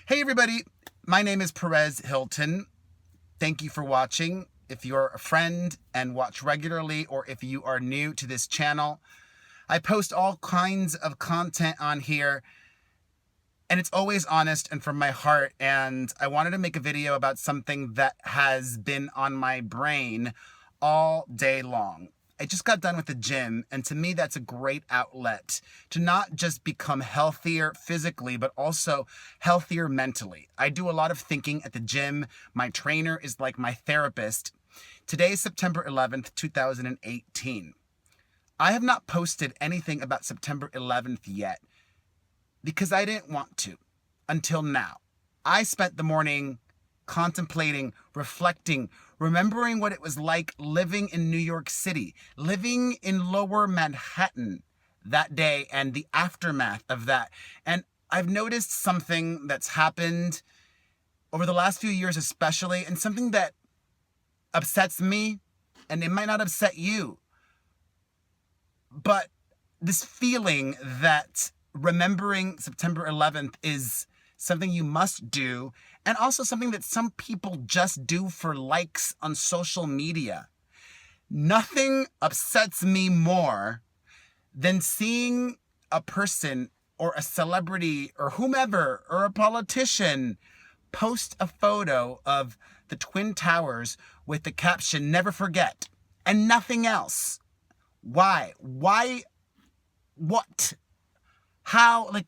Hey everybody, my name is Perez Hilton. Thank you for watching. If you're a friend and watch regularly, or if you are new to this channel, I post all kinds of content on here, and it's always honest and from my heart. And I wanted to make a video about something that has been on my brain all day long. I just got done with the gym, and to me, that's a great outlet to not just become healthier physically, but also healthier mentally. I do a lot of thinking at the gym. My trainer is like my therapist. Today is September 11th, 2018. I have not posted anything about September 11th yet because I didn't want to until now. I spent the morning contemplating, reflecting, remembering what it was like living in New York City, living in Lower Manhattan that day and the aftermath of that. And I've noticed something that's happened over the last few years especially, and something that upsets me, and it might not upset you, but this feeling that remembering September 11th is something you must do, and also something that some people just do for likes on social media. Nothing upsets me more than seeing a person or a celebrity or whomever or a politician post a photo of the Twin Towers with the caption, "Never forget," and nothing else. Why? Why? What? How?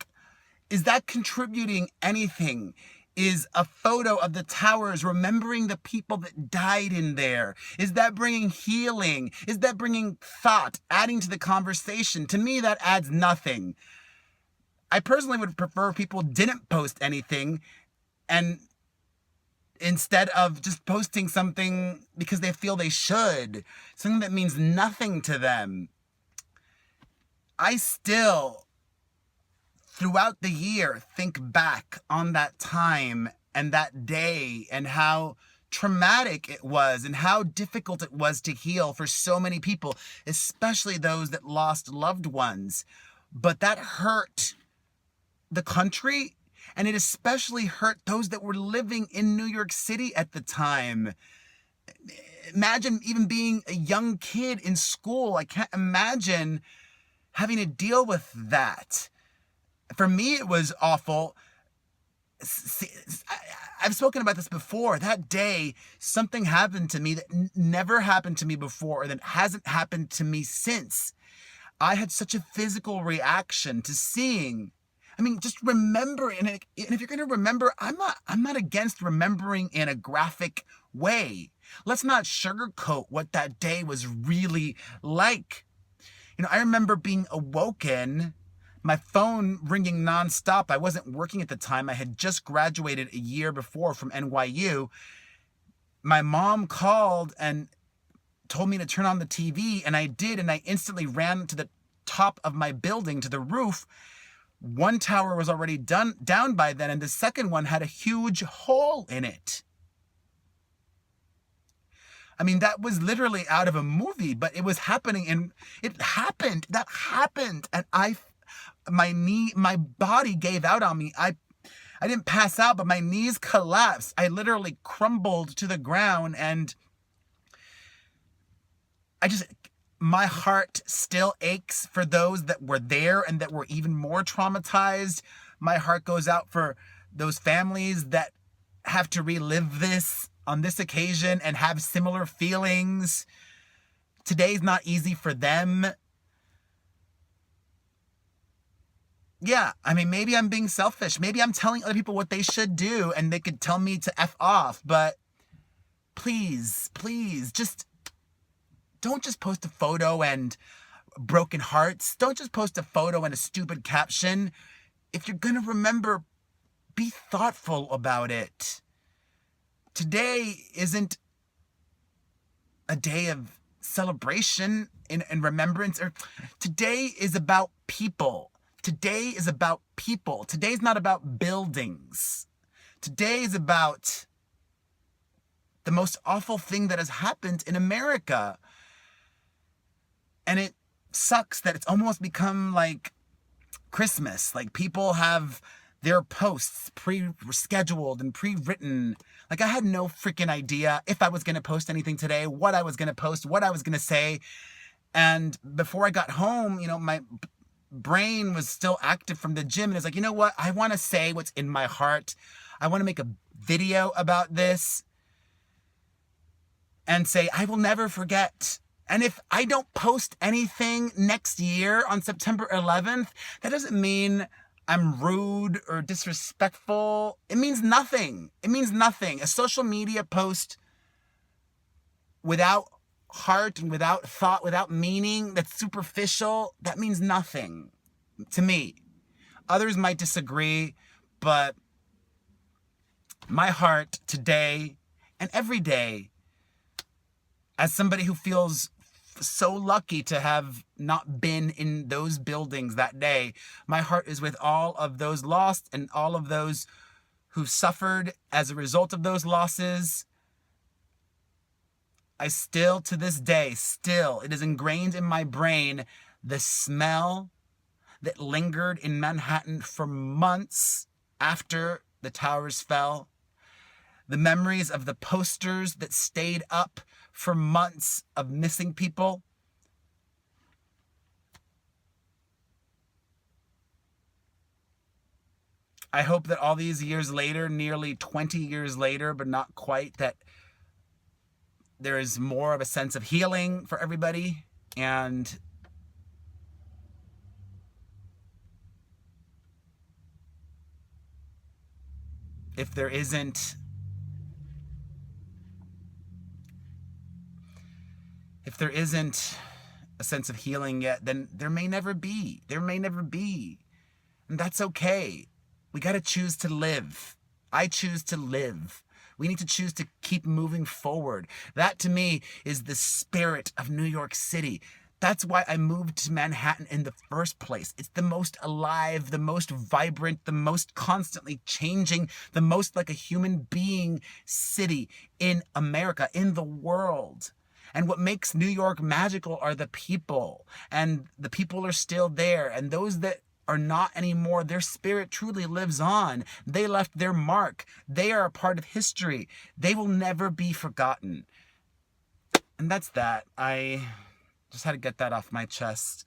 Is that contributing anything? Is a photo of the towers remembering the people that died in there? Is that bringing healing? Is that bringing thought, adding to the conversation? To me, that adds nothing. I personally would prefer if people didn't post anything, and instead of just posting something because they feel they should, something that means nothing to them. I still, throughout the year, think back on that time and that day and how traumatic it was and how difficult it was to heal for so many people, especially those that lost loved ones. But that hurt the country, and it especially hurt those that were living in New York City at the time. Imagine even being a young kid in school. I can't imagine having to deal with that. For me, it was awful. I've spoken about this before. That day, something happened to me that never happened to me before, and that hasn't happened to me since. I had such a physical reaction to seeing. Just remember, and if you're going to remember, I'm not against remembering in a graphic way. Let's not sugarcoat what that day was really like. I remember being awoken, my phone ringing nonstop. I wasn't working at the time. I had just graduated a year before from NYU. My mom called and told me to turn on the TV, and I did, and I instantly ran to the top of my building, to the roof. One tower was already down by then, and the second one had a huge hole in it. That was literally out of a movie, but it was happening, and it happened. That happened, and my body gave out on me. I didn't pass out, but my knees collapsed. I literally crumbled to the ground, and my heart still aches for those that were there and that were even more traumatized. My heart goes out for those families that have to relive this on this occasion and have similar feelings. Today's not easy for them. Yeah, maybe I'm being selfish. Maybe I'm telling other people what they should do and they could tell me to F off. But please, don't just post a photo and broken hearts. Don't just post a photo and a stupid caption. If you're going to remember, be thoughtful about it. Today isn't a day of celebration and remembrance. Today is about people. Today is about people. Today's not about buildings. Today is about the most awful thing that has happened in America. And it sucks that it's almost become like Christmas. Like, people have Their posts pre-scheduled and pre-written. Like, I had no freaking idea if I was going to post anything today, what I was going to post, what I was going to say. And before I got home, my brain was still active from the gym. And it's like, you know what? I want to say what's in my heart. I want to make a video about this and say, I will never forget. And if I don't post anything next year on September 11th, that doesn't mean I'm rude or disrespectful. It means nothing. It means nothing. A social media post without heart and without thought, without meaning, that's superficial, that means nothing to me. Others might disagree, but my heart today and every day, as somebody who feels so lucky to have not been in those buildings that day, my heart is with all of those lost and all of those who suffered as a result of those losses. I still, to this day, it is ingrained in my brain, the smell that lingered in Manhattan for months after the towers fell. The memories of the posters that stayed up for months of missing people. I hope that all these years later, nearly 20 years later, but not quite, that there is more of a sense of healing for everybody. And if there isn't a sense of healing yet, then there may never be. And that's okay. We got to choose to live. I choose to live. We need to choose to keep moving forward. That, to me, is the spirit of New York City. That's why I moved to Manhattan in the first place. It's the most alive, the most vibrant, the most constantly changing, the most like a human being city in America, in the world. And what makes New York magical are the people. And the people are still there. And those that are not anymore, their spirit truly lives on. They left their mark. They are a part of history. They will never be forgotten. And that's that. I just had to get that off my chest.